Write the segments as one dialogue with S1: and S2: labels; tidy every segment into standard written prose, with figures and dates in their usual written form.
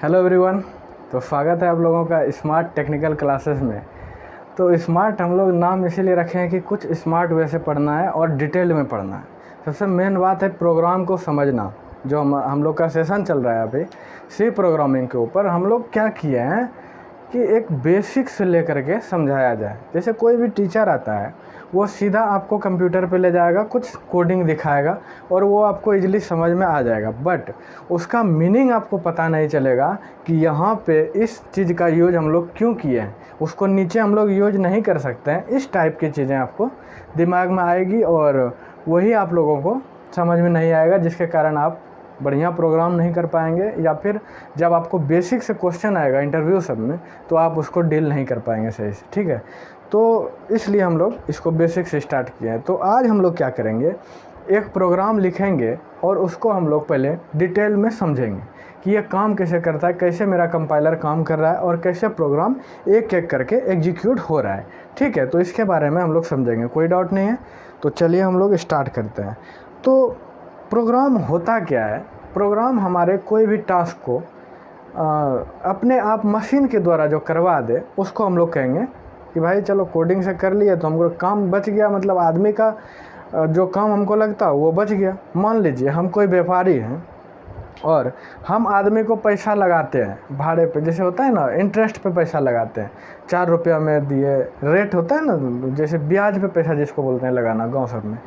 S1: Hello everyone. तो स्वागत है आप लोगों का स्मार्ट टेक्निकल क्लासेस में। तो स्मार्ट हम लोग नाम इसीलिए रखे हैं कि कुछ स्मार्ट वे से पढ़ना है और डिटेल में पढ़ना है। सबसे मेन बात है प्रोग्राम को समझना। जो हम लोग का सेशन चल रहा है अभी सी प्रोग्रामिंग के ऊपर, हम लोग क्या किए हैं कि एक बेसिक से लेकर के समझाया जाए। जैसे कोई भी टीचर आता है वो सीधा आपको कंप्यूटर पे ले जाएगा, कुछ कोडिंग दिखाएगा और वो आपको इजीली समझ में आ जाएगा, बट उसका मीनिंग आपको पता नहीं चलेगा कि यहाँ पे इस चीज़ का यूज हम लोग क्यों किए हैं। उसको नीचे हम लोग यूज नहीं कर सकते हैं। इस टाइप की चीज़ें आपको दिमाग में आएगी और वही आप लोगों को समझ में नहीं आएगा, जिसके कारण आप बढ़िया प्रोग्राम नहीं कर पाएंगे, या फिर जब आपको बेसिक से क्वेश्चन आएगा इंटरव्यू सब में तो आप उसको डील नहीं कर पाएंगे सही से। ठीक है, तो इसलिए हम लोग इसको बेसिक से स्टार्ट किए हैं। तो आज हम लोग क्या करेंगे, एक प्रोग्राम लिखेंगे और उसको हम लोग पहले डिटेल में समझेंगे कि ये काम कैसे करता है, कैसे मेरा कंपाइलर काम कर रहा है और कैसे प्रोग्राम एक एक करके एग्जीक्यूट हो रहा है। ठीक है, तो इसके बारे में हम लोग समझेंगे, कोई डाउट नहीं है। तो चलिए हम लोग स्टार्ट करते हैं। तो प्रोग्राम होता क्या है? प्रोग्राम हमारे कोई भी टास्क को अपने आप मशीन के द्वारा जो करवा दे उसको हम लोग कहेंगे कि भाई चलो कोडिंग से कर लिए तो हमको काम बच गया, मतलब आदमी का जो काम हमको लगता है वो बच गया। मान लीजिए हम कोई व्यापारी हैं और हम आदमी को पैसा लगाते हैं भाड़े पे, जैसे होता है ना इंटरेस्ट पे पैसा लगाते हैं, 4 रुपया में दिए, रेट होता है ना, जैसे ब्याज पे पैसा जिसको बोलते हैं लगाना, गाँव सब में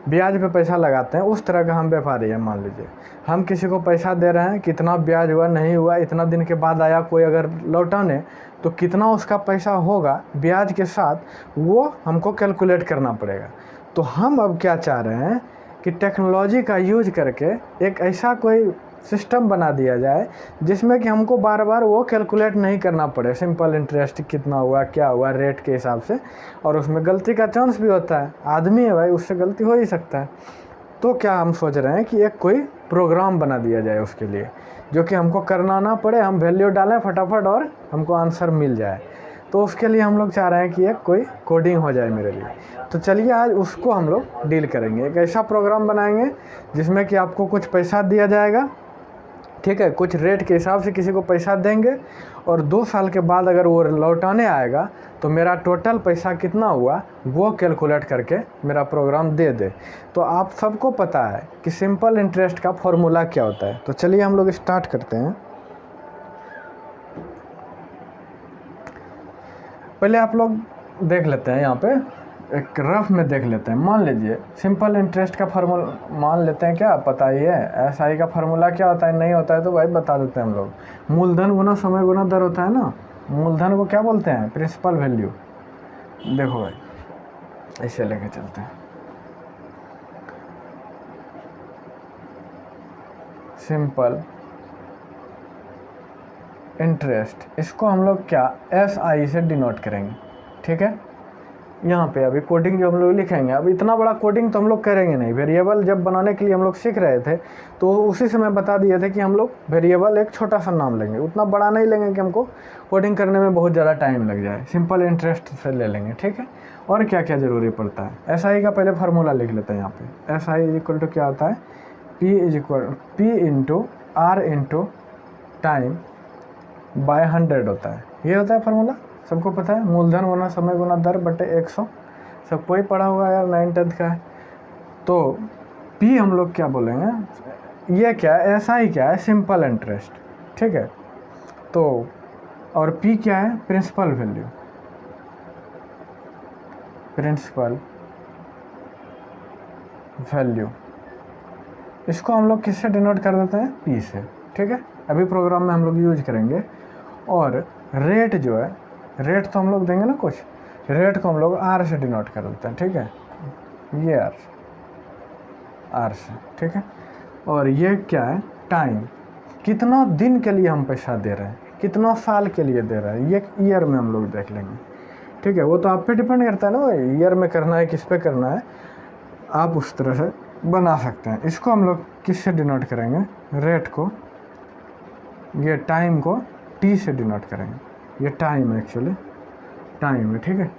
S1: ब्याज पे पैसा लगाते हैं, उस तरह का हम व्यापारी हैं। मान लीजिए हम किसी को पैसा दे रहे हैं, कितना ब्याज हुआ नहीं हुआ, इतना दिन के बाद आया कोई अगर लौटाने तो कितना उसका पैसा होगा ब्याज के साथ, वो हमको कैलकुलेट करना पड़ेगा। तो हम अब क्या चाह रहे हैं कि टेक्नोलॉजी का यूज करके एक ऐसा कोई सिस्टम बना दिया जाए जिसमें कि हमको बार बार वो कैलकुलेट नहीं करना पड़े। सिंपल इंटरेस्ट कितना हुआ, क्या हुआ, रेट के हिसाब से, और उसमें गलती का चांस भी होता है, आदमी है भाई, उससे गलती हो ही सकता है। तो क्या हम सोच रहे हैं कि एक कोई प्रोग्राम बना दिया जाए उसके लिए, जो कि हमको करना ना पड़े, हम वैल्यू डालें फटाफट और हमको आंसर मिल जाए। तो उसके लिए हम लोग चाह रहे हैं कि एक कोई कोडिंग हो जाए मेरे लिए। तो चलिए आज उसको हम लोग डील करेंगे। एक ऐसा प्रोग्राम बनाएंगे जिसमें कि आपको कुछ पैसा दिया जाएगा, ठीक है, कुछ रेट के हिसाब से किसी को पैसा देंगे और 2 साल के बाद अगर वो लौटाने आएगा तो मेरा टोटल पैसा कितना हुआ वो कैलकुलेट करके मेरा प्रोग्राम दे दे। तो आप सबको पता है कि सिंपल इंटरेस्ट का फॉर्मूला क्या होता है। तो चलिए हम लोग स्टार्ट करते हैं। पहले आप लोग देख लेते हैं, यहाँ पे एक रफ में देख लेते हैं। मान लीजिए सिंपल इंटरेस्ट का फार्मूला मान लेते हैं, क्या पता ही है एसआई का फार्मूला क्या होता है, नहीं होता है तो भाई बता देते हैं हम लोग। मूलधन गुना समय गुना दर होता है ना, मूलधन को क्या बोलते हैं, प्रिंसिपल वैल्यू। देखो भाई ऐसे लेके चलते हैं, सिंपल इंटरेस्ट, इसको हम लोग क्या एसआई से डिनोट करेंगे। ठीक है, यहाँ पे अभी कोडिंग जो हम लोग लिखेंगे, अब इतना बड़ा कोडिंग तो हम लोग करेंगे नहीं। वेरिएबल जब बनाने के लिए हम लोग सीख रहे थे तो उसी समय बता दिए थे कि हम लोग वेरिएबल एक छोटा सा नाम लेंगे, उतना बड़ा नहीं लेंगे कि हमको कोडिंग करने में बहुत ज़्यादा टाइम लग जाए, सिंपल इंटरेस्ट से ले लेंगे। ठीक है, और क्या क्या ज़रूरी पड़ता है, एसआई का पहले फार्मूला लिख लेते हैं। यहाँ पे एसआई इज इक्वल टू क्या होता है, P into R into time by 100 होता है। ये होता है फार्मूला, सबको पता है। मूलधन गुना समय गुना दर बटे 100, सबको ही पढ़ा हुआ यार, 9th का है। तो पी हम लोग क्या बोलेंगे, ये क्या है, ऐसा ही क्या है, सिंपल इंटरेस्ट। ठीक है, तो और पी क्या है, प्रिंसिपल वैल्यू, प्रिंसिपल वैल्यू। इसको हम लोग किससे डिनोट कर देते हैं, पी से। ठीक है, अभी प्रोग्राम में हम लोग यूज करेंगे। और रेट जो है, रेट तो हम लोग देंगे ना कुछ, रेट को हम लोग आर से डिनोट कर देते हैं। ठीक है, ये आर से। ठीक है, और ये क्या है, टाइम, कितना दिन के लिए हम पैसा दे रहे हैं, कितना साल के लिए दे रहे हैं, ये ईयर में हम लोग देख लेंगे। ठीक है, वो तो आप पे डिपेंड करता है ना, ईयर में करना है किस पे करना है, आप उस तरह से बना सकते हैं। इसको हम लोग किससे डिनोट करेंगे, रेट को, ये टाइम को टी से डिनोट करेंगे। ये टाइम है, एक्चुअली टाइम है। ठीक है,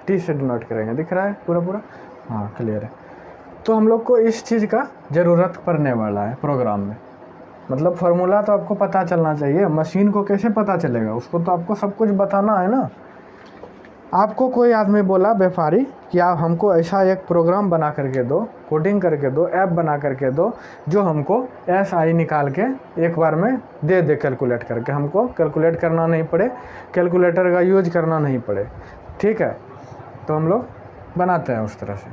S1: टी से डिनोट करेंगे, दिख रहा है पूरा, हाँ क्लियर है। तो हम लोग को इस चीज़ का ज़रूरत पड़ने वाला है प्रोग्राम में। मतलब फार्मूला तो आपको पता चलना चाहिए, मशीन को कैसे पता चलेगा, उसको तो आपको सब कुछ बताना है ना। आपको कोई आदमी बोला व्यापारी कि आप हमको ऐसा एक प्रोग्राम बना करके दो, कोडिंग करके दो, ऐप बना करके दो जो हमको SI निकाल के एक बार में दे दे कैलकुलेट करके, हमको कैलकुलेट करना नहीं पड़े, कैलकुलेटर का यूज करना नहीं पड़े, ठीक है। तो हम लोग बनाते हैं उस तरह से।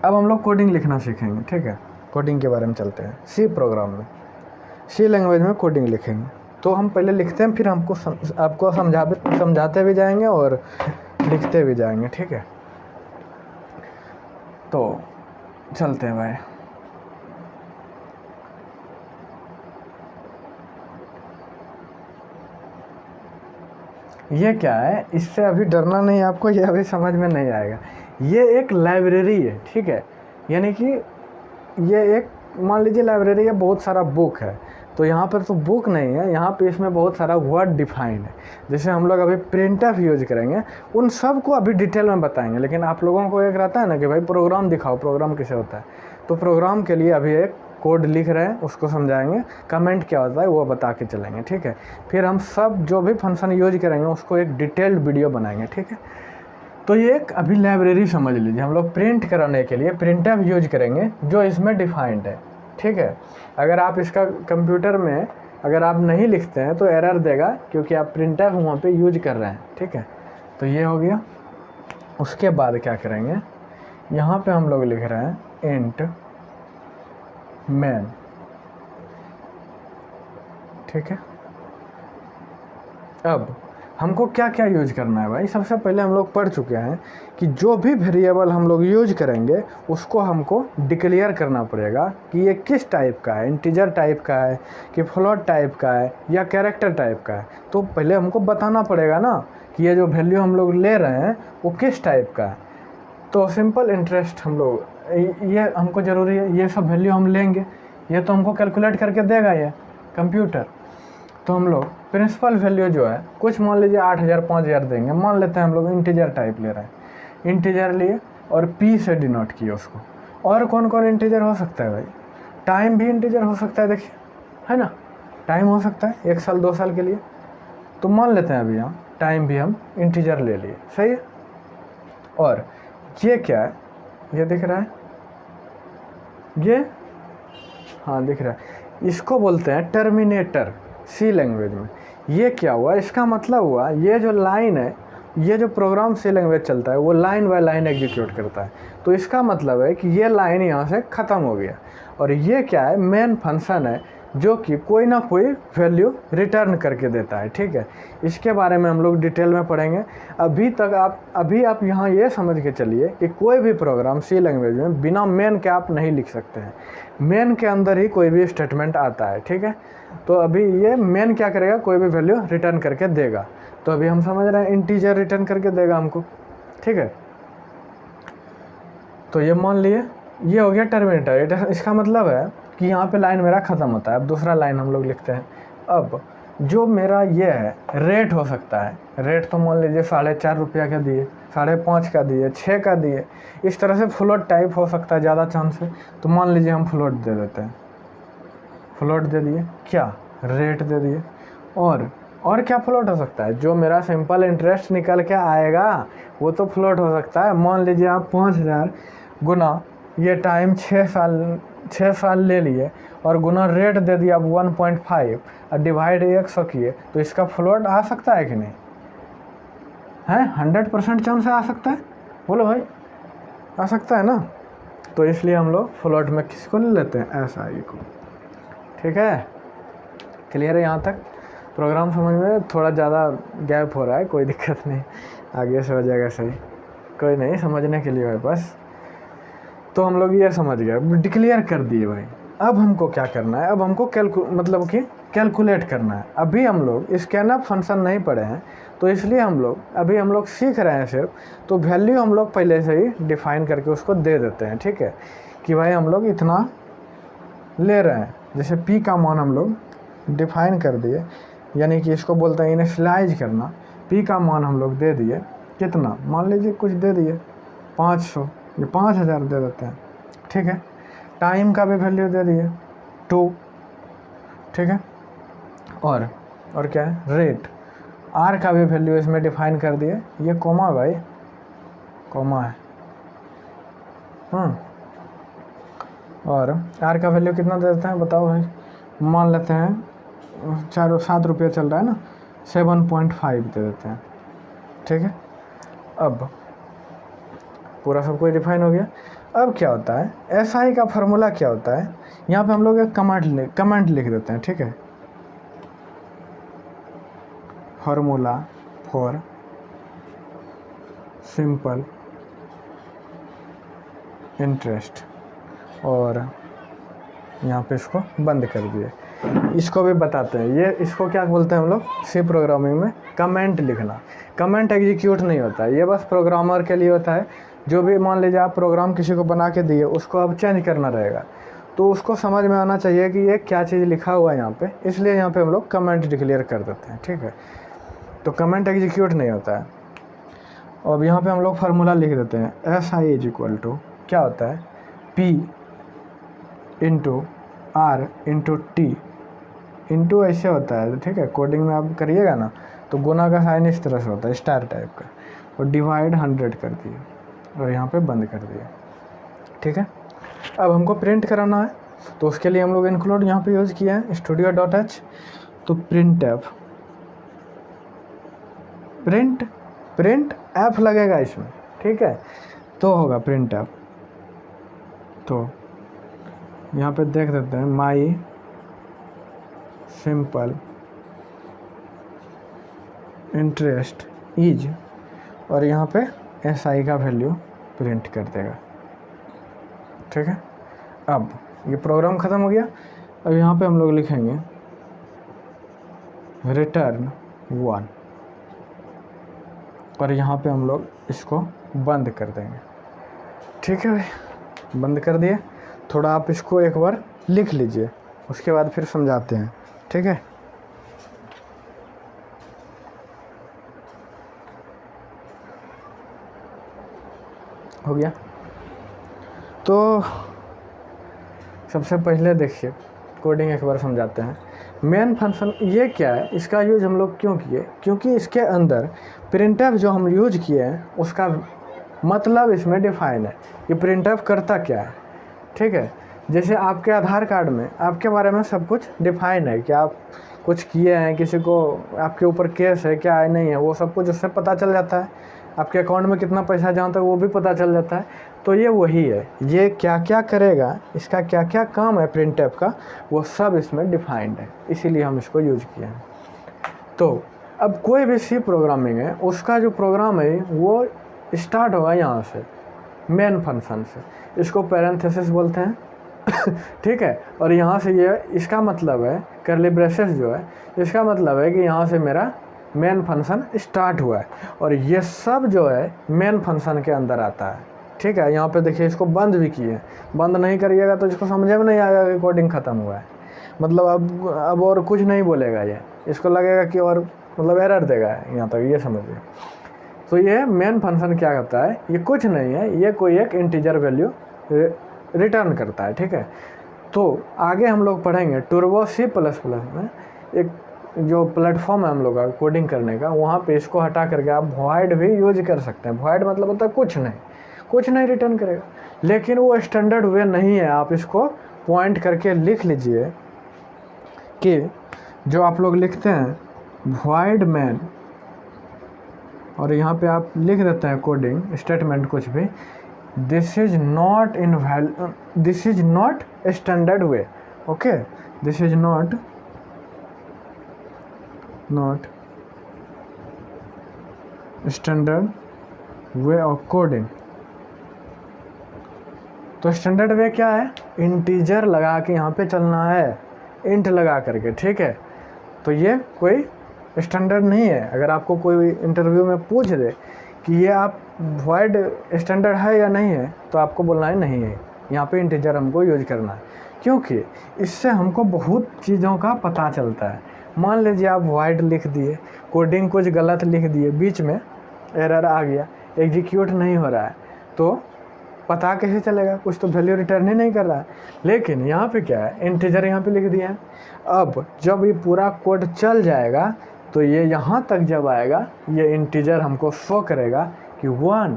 S1: अब हम लोग कोडिंग लिखना सीखेंगे, ठीक है। कोडिंग के बारे में चलते हैं। सी प्रोग्राम में, सी लैंग्वेज में कोडिंग लिखेंगे। तो हम पहले लिखते हैं, फिर हमको आपको समझाते भी जाएंगे और लिखते भी जाएंगे, ठीक है। तो चलते हैं भाई। ये क्या है, इससे अभी डरना नहीं आपको, ये अभी समझ में नहीं आएगा। ये एक लाइब्रेरी है, ठीक है। यानी कि ये एक, मान लीजिए लाइब्रेरी है, बहुत सारा बुक है। तो यहाँ पर तो बुक नहीं है, यहाँ पे इसमें बहुत सारा वर्ड डिफाइन है। जैसे हम लोग अभी प्रिंटफ यूज करेंगे, उन सब को अभी डिटेल में बताएंगे। लेकिन आप लोगों को एक रहता है ना कि भाई प्रोग्राम दिखाओ, प्रोग्राम कैसे होता है। तो प्रोग्राम के लिए अभी एक कोड लिख रहे हैं, उसको समझाएंगे, कमेंट क्या होता है वो बता के चलेंगे, ठीक है। फिर हम सब जो भी फंक्शन यूज करेंगे उसको एक डिटेल्ड वीडियो बनाएंगे, ठीक है। तो ये एक अभी लाइब्रेरी समझ लीजिए। हम लोग प्रिंट कराने के लिए प्रिंटफ यूज करेंगे जो इसमें डिफाइंड है, ठीक है। अगर आप इसका कंप्यूटर में अगर आप नहीं लिखते हैं तो एरर देगा, क्योंकि आप प्रिंटफ वहाँ पे यूज कर रहे हैं, ठीक है। तो ये हो गया। उसके बाद क्या करेंगे, यहाँ पे हम लोग लिख रहे हैं इंट मैन, ठीक है। अब हमको क्या क्या यूज करना है भाई। सबसे पहले हम लोग पढ़ चुके हैं कि जो भी वेरिएबल हम लोग यूज करेंगे उसको हमको डिक्लेयर करना पड़ेगा कि ये किस टाइप का है, इंटीजर टाइप का है कि फ्लोट टाइप का है या कैरेक्टर टाइप का है। तो पहले हमको बताना पड़ेगा ना कि ये जो वैल्यू हम लोग ले रहे हैं वो किस टाइप का है। तो सिंपल इंटरेस्ट हम लोग, ये हमको ज़रूरी है, ये सब वैल्यू हम लेंगे, ये तो हमको कैलकुलेट करके देगा ये कंप्यूटर। तो हम लोग प्रिंसिपल वैल्यू जो है कुछ मान लीजिए 8000 5000 देंगे, मान लेते हैं हम लोग इंटीजर टाइप ले रहे हैं। इंटीजर लिए और P से डिनोट किए उसको। और कौन कौन इंटीजर हो सकता है भाई, टाइम भी इंटीजर हो सकता है, देखिए है ना, टाइम हो सकता है 1 साल 2 साल के लिए। तो मान लेते हैं अभी यहाँ टाइम भी हम इंटीजर ले लिए, सही है। और ये क्या है, ये दिख रहा है, ये हाँ दिख रहा है, इसको बोलते हैं टर्मिनेटर सी लैंग्वेज में। ये क्या हुआ, इसका मतलब हुआ ये जो लाइन है, ये जो प्रोग्राम सी लैंग्वेज चलता है वो लाइन बाय लाइन एग्जीक्यूट करता है। तो इसका मतलब है कि ये लाइन यहाँ से ख़त्म हो गया। और ये क्या है, मेन फंक्शन है जो कि कोई ना कोई वैल्यू रिटर्न करके देता है, ठीक है। इसके बारे में हम लोग डिटेल में पढ़ेंगे। अभी आप यहाँ ये समझ के चलिए कि कोई भी प्रोग्राम सी लैंग्वेज में बिना मेन के आप नहीं लिख सकते हैं। मेन के अंदर ही कोई भी स्टेटमेंट आता है, ठीक है। तो अभी ये मेन क्या करेगा, कोई भी वैल्यू रिटर्न करके देगा। तो अभी हम समझ रहे हैं इंटीजर रिटर्न करके देगा हमको, ठीक है। तो ये मान लिए ये हो गया टर्मिनेटर। इसका मतलब है कि यहाँ पे लाइन मेरा ख़त्म होता है। अब दूसरा लाइन हम लोग लिखते हैं। अब जो मेरा ये है रेट हो सकता है, रेट तो मान लीजिए 4.5 रुपया का दिए, 5.5 का दिए, 6 का दिए। इस तरह से फ्लोट टाइप हो सकता है, ज़्यादा चांस है। तो मान लीजिए हम फ्लोट दे देते हैं, फ्लोट दे दिए, क्या रेट दे दिए। और क्या फ्लोट हो सकता है, जो मेरा सिंपल इंटरेस्ट निकल के आएगा वो तो फ्लोट हो सकता है। मान लीजिए आप 5000 गुना ये टाइम 6 साल ले लिए और गुना रेट दे दिया 1.5 और डिवाइड 100 किए, तो इसका फ्लोट आ सकता है कि नहीं है? 100% चांस आ सकता है, बोलो भाई, आ सकता है ना। तो इसलिए हम लोग फ्लोट में किसको ले लेते हैं, SI को, ठीक है। क्लियर है यहाँ तक? प्रोग्राम समझ में थोड़ा ज़्यादा गैप हो रहा है, कोई दिक्कत नहीं, आगे से हो जाएगा सही, कोई नहीं, समझने के लिए है बस। तो हम लोग ये समझ गए, डिक्लेयर कर दिए भाई। अब हमको क्या करना है, अब हमको कैलकुलेट करना है। अभी हम लोग स्कैनअप फंक्शन नहीं पढ़े हैं, तो इसलिए हम लोग सीख रहे हैं सिर्फ। तो वैल्यू हम लोग पहले से ही डिफाइन करके उसको दे देते हैं, ठीक है, कि भाई हम लोग इतना ले रहे हैं। जैसे P का मान हम लोग डिफाइन कर दिए, यानी कि इसको बोलते हैं इनिशियलाइज करना। P का मान हम लोग दे दिए, कितना, मान लीजिए कुछ दे दिए 500, ये 5000 दे देते हैं, ठीक है। टाइम का भी वैल्यू दे दिए 2, ठीक है। और क्या है, रेट, आर का भी वैल्यू इसमें डिफाइन कर दिए, ये कोमा भाई, कोमा है। और आर का वैल्यू कितना दे देते हैं बताओ भाई, मान लेते हैं 7 रुपये चल रहा है ना, 7.5 दे देते हैं, ठीक है। अब पूरा सब कुछ डिफाइन हो गया। अब क्या होता है, एसआई का फार्मूला क्या होता है, यहाँ पे हम लोग एक कमेंट लिख देते हैं, ठीक है। फार्मूला फॉर सिंपल इंटरेस्ट, और यहाँ पे इसको बंद कर दिए। इसको भी बताते हैं, ये इसको क्या बोलते हैं हम लोग सी प्रोग्रामिंग में, कमेंट लिखना। कमेंट एग्जीक्यूट नहीं होता है, ये बस प्रोग्रामर के लिए होता है। जो भी मान लीजिए आप प्रोग्राम किसी को बना के दिए, उसको अब चेंज करना रहेगा, तो उसको समझ में आना चाहिए कि ये क्या चीज़ लिखा हुआ है यहाँ पे, इसलिए यहाँ पे हम लोग कमेंट डिक्लेयर कर देते हैं, ठीक है। तो कमेंट एग्जीक्यूट नहीं होता है। अब यहाँ पे हम लोग फार्मूला लिख देते हैं, S I is equal to क्या होता है, P into R into T, into ऐसे होता है, ठीक है। कोडिंग में आप करिएगा ना तो गुना का साइन इस तरह से होता है, स्टार टाइप का, और डिवाइड 100 कर दिए, और यहाँ पे बंद कर दिए, ठीक है। अब हमको प्रिंट कराना है, तो उसके लिए हम लोग इंक्लूड यहाँ पे यूज़ किया है studio.h। तो प्रिंट एफ लगेगा इसमें, ठीक है, तो होगा प्रिंट एफ। तो यहाँ पे देख देते हैं, माई सिंपल इंटरेस्ट इज, और यहाँ पे एस आई का वैल्यू प्रिंट कर देगा, ठीक है। अब ये प्रोग्राम ख़त्म हो गया। अब यहाँ पे हम लोग लिखेंगे रिटर्न 1, और यहाँ पे हम लोग इसको बंद कर देंगे, ठीक है भाई, बंद कर दिए। थोड़ा आप इसको एक बार लिख लीजिए, उसके बाद फिर समझाते हैं, ठीक है। हो गया। तो सबसे पहले देखिए, कोडिंग एक बार समझाते हैं। मेन फंक्शन ये क्या है, इसका यूज हम लोग क्यों किए, क्योंकि इसके अंदर प्रिंटफ जो हम यूज किए हैं उसका मतलब इसमें डिफाइन है, ये प्रिंटफ करता क्या है, ठीक है। जैसे आपके आधार कार्ड में आपके बारे में सब कुछ डिफाइन है कि आप कुछ किए हैं, किसी को आपके ऊपर केस है क्या है नहीं है, वो सब कुछ उससे पता चल जाता है। आपके अकाउंट में कितना पैसा जहाँ तक वो भी पता चल जाता है। तो ये वही है, ये क्या क्या करेगा, इसका क्या क्या काम है प्रिंटफ का, वो सब इसमें डिफाइंड है, इसीलिए हम इसको यूज किए हैं। तो अब कोई भी सी प्रोग्रामिंग है, उसका जो प्रोग्राम है वो स्टार्ट होगा यहाँ से, मेन फंक्शन से, इसको पैरेंथेसिस बोलते हैं ठीक है। और यहाँ से ये इसका मतलब है कर्ली ब्रेसेस जो है, इसका मतलब है कि यहाँ से मेरा मेन फंक्शन स्टार्ट हुआ है, और ये सब जो है मेन फंक्शन के अंदर आता है, ठीक है। यहाँ पे देखिए इसको बंद भी किए, बंद नहीं करिएगा तो इसको समझ में नहीं आएगा कि कोडिंग ख़त्म हुआ है, मतलब अब और कुछ नहीं बोलेगा ये, इसको लगेगा कि और मतलब एरर देगा यहाँ तक, ये समझिए। तो ये मेन फंक्शन क्या करता है, ये कुछ नहीं है, ये कोई एक इंटीजर वैल्यू रिटर्न करता है, ठीक है। तो आगे हम लोग पढ़ेंगे टर्बो C++ में एक जो प्लेटफॉर्म है हम लोग का कोडिंग करने का, वहाँ पे इसको हटा करके आप वॉइड भी यूज कर सकते हैं। वॉइड मतलब होता है कुछ नहीं रिटर्न करेगा, लेकिन वो स्टैंडर्ड वे नहीं है। आप इसको पॉइंट करके लिख लीजिए कि जो आप लोग लिखते हैं वॉइड मैन, और यहाँ पे आप लिख देते हैं कोडिंग स्टेटमेंट कुछ भी, this is not standard way, okay, this is not standard way of coding. तो स्टैंडर्ड वे क्या है, इंटीजर लगा के यहाँ पे चलना है, इंट लगा करके, ठीक है। तो ये कोई स्टैंडर्ड नहीं है। अगर आपको कोई इंटरव्यू में पूछ दे कि ये आप वॉइड स्टैंडर्ड है या नहीं है, तो आपको बोलना है नहीं है, यहाँ पे इंटीजर हमको यूज करना है, क्योंकि इससे हमको बहुत चीज़ों का पता चलता है। मान लीजिए आप वॉइड लिख दिए, कोडिंग कुछ गलत लिख दिए, बीच में एरर आ गया, एग्जीक्यूट नहीं हो रहा है, तो पता कैसे चलेगा, कुछ तो वैल्यू रिटर्न ही नहीं कर रहा है। लेकिन यहाँ पे क्या है, इंटीजर यहाँ पे लिख दिया है। अब जब ये पूरा कोड चल जाएगा तो ये यहाँ तक जब आएगा ये इंटीजर हमको शो करेगा कि 1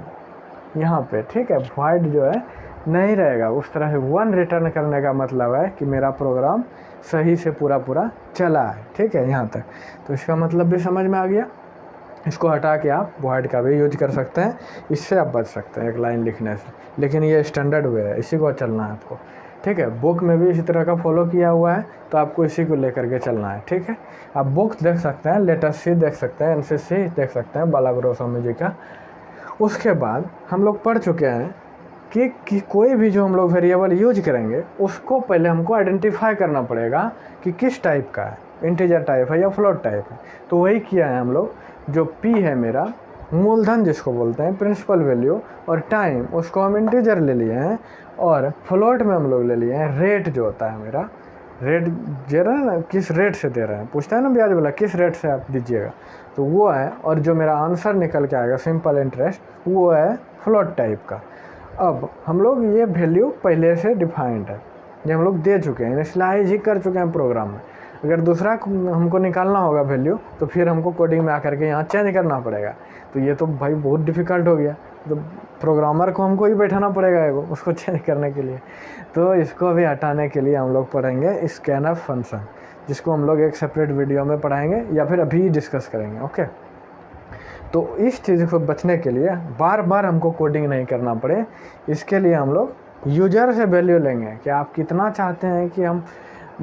S1: यहाँ पे, ठीक है, वॉइड जो है नहीं रहेगा। उस तरह से 1 रिटर्न करने का मतलब है कि मेरा प्रोग्राम सही से पूरा चला है, ठीक है, यहाँ तक। तो इसका मतलब भी समझ में आ गया। इसको हटा के आप वॉइड का भी यूज कर सकते हैं, इससे आप बच सकते हैं एक लाइन लिखने से। लेकिन ये स्टैंडर्ड वे है, इसी को चलना है आपको, ठीक है। बुक में भी इसी तरह का फॉलो किया हुआ है, तो आपको इसी को लेकर के चलना है, ठीक है। आप बुक्स देख सकते हैं, लेटेस्ट सी देख सकते हैं, NCC देख सकते हैं, बालागुरु स्वामी जी का। उसके बाद हम लोग पढ़ चुके हैं कि कोई भी जो हम लोग वेरिएबल यूज करेंगे उसको पहले हमको आइडेंटिफाई करना पड़ेगा कि किस टाइप का है, इंटीजर टाइप है या फ्लोट टाइप है। तो वही किया है हम लोग। जो P है मेरा, मूलधन जिसको बोलते हैं, प्रिंसिपल वैल्यू, और टाइम उसको हम इंटीजर ले लिए हैं, और फ्लोट में हम लोग ले लिए हैं रेट जो होता है मेरा, रेट दे रहा है ना, किस रेट से दे रहे हैं, पूछता है ना ब्याज वाला, किस रेट से आप दीजिएगा, तो वो है। और जो मेरा आंसर निकल के आएगा सिंपल इंटरेस्ट, वो है फ्लोट टाइप का। अब हम लोग ये वैल्यू पहले से डिफाइंड है, ये हम लोग दे चुके हैं, इनिशियलाइज ही कर चुके हैं प्रोग्राम में। अगर दूसरा हमको निकालना होगा वैल्यू तो फिर हमको कोडिंग में आकर के यहाँ चेंज करना पड़ेगा। तो ये तो भाई बहुत डिफ़िकल्ट हो गया, तो प्रोग्रामर को हमको ही बैठाना पड़ेगा उसको चेंज करने के लिए। तो इसको भी हटाने के लिए हम लोग पढ़ेंगे स्कैनफ फंक्शन, जिसको हम लोग एक सेपरेट वीडियो में पढ़ाएंगे या फिर अभी डिस्कस करेंगे, ओके। तो इस चीज़ को बचने के लिए बार बार हमको कोडिंग नहीं करना पड़े, इसके लिए हम लोग यूजर से वैल्यू लेंगे कि आप कितना चाहते हैं कि हम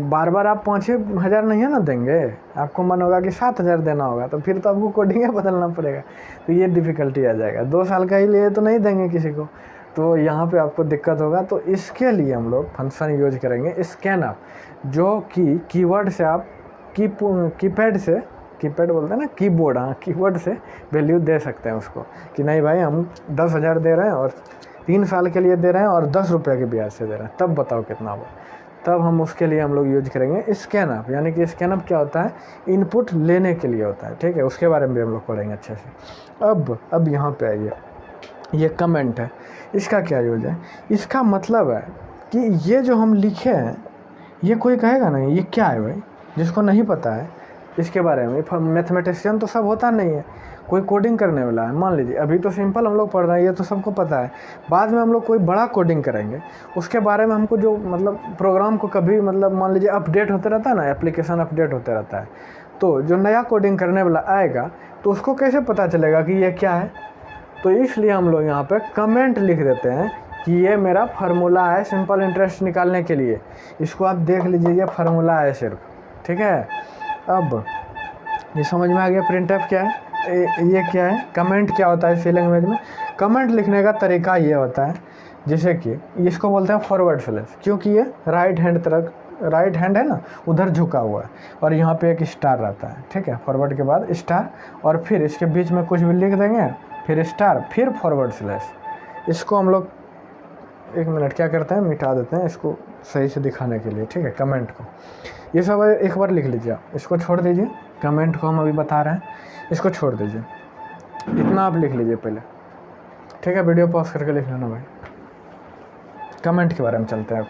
S1: बार बार आप 5-6 हज़ार नहीं है ना देंगे, आपको मन होगा कि 7,000 देना होगा, तो फिर तो आपको कोडिंग बदलना पड़ेगा। तो ये डिफ़िकल्टी आ जाएगा। 2 साल का ही लिए तो नहीं देंगे किसी को, तो यहाँ पे आपको दिक्कत होगा। तो इसके लिए हम लोग फंक्शन यूज करेंगे स्कैनअप, जो कि कीवर्ड से आप कीपैड बोलते हैं ना, कीबोर्ड, हाँ, कीबोर्ड से वैल्यू दे सकते हैं उसको कि नहीं भाई हम 10,000 दे रहे हैं और 3 साल के लिए दे रहे हैं और 10 रुपये के ब्याज से दे रहे हैं, तब बताओ कितना हुआ। तब हम उसके लिए हम लोग यूज करेंगे स्कैनअप। यानी कि स्कैनअप क्या होता है, इनपुट लेने के लिए होता है, ठीक है। उसके बारे में भी हम लोग पढ़ेंगे अच्छे से। अब यहाँ पे आइए, ये कमेंट है, इसका क्या यूज है। इसका मतलब है कि ये जो हम लिखे हैं, ये कोई कहेगा नहीं ये क्या है भाई, जिसको नहीं पता है इसके बारे में। मैथमेटिशियन तो सब होता नहीं है, कोई कोडिंग करने वाला है। मान लीजिए अभी तो सिंपल हम लोग पढ़ रहे हैं, ये तो सबको पता है। बाद में हम लोग कोई बड़ा कोडिंग करेंगे, उसके बारे में हमको जो मतलब प्रोग्राम को कभी मतलब मान लीजिए अपडेट होते रहता है ना, एप्लीकेशन अपडेट होते रहता है, तो जो नया कोडिंग करने वाला आएगा तो उसको कैसे पता चलेगा कि ये क्या है। तो इसलिए हम लोग यहाँ पर कमेंट लिख देते हैं कि ये मेरा फार्मूला है सिंपल इंटरेस्ट निकालने के लिए, इसको आप देख लीजिए, ये फार्मूला है सिर्फ, ठीक है। अब ये समझ में आ गया प्रिंटफ क्या है, ये क्या है, कमेंट क्या होता है सी लैंग्वेज में। कमेंट लिखने का तरीका ये होता है, जैसे कि इसको बोलते हैं फॉरवर्ड स्लैश, क्योंकि ये राइट हैंड है ना, उधर झुका हुआ है, और यहाँ पे एक स्टार रहता है, ठीक है। फॉरवर्ड के बाद स्टार, और फिर इसके बीच में कुछ भी लिख देंगे, फिर स्टार, फिर फॉरवर्ड स्लैश। इसको हम लोग 1 मिनट क्या करते हैं, मिटा देते हैं इसको सही से दिखाने के लिए, ठीक है। कमेंट को ये सब एक बार लिख लीजिए, इसको छोड़ दीजिए, कमेंट को हम अभी बता रहे हैं, इसको छोड़ दीजिए, इतना आप लिख लीजिए पहले, ठीक है। वीडियो पॉज करके लिख लेना भाई। कमेंट के बारे में चलते हैं अब।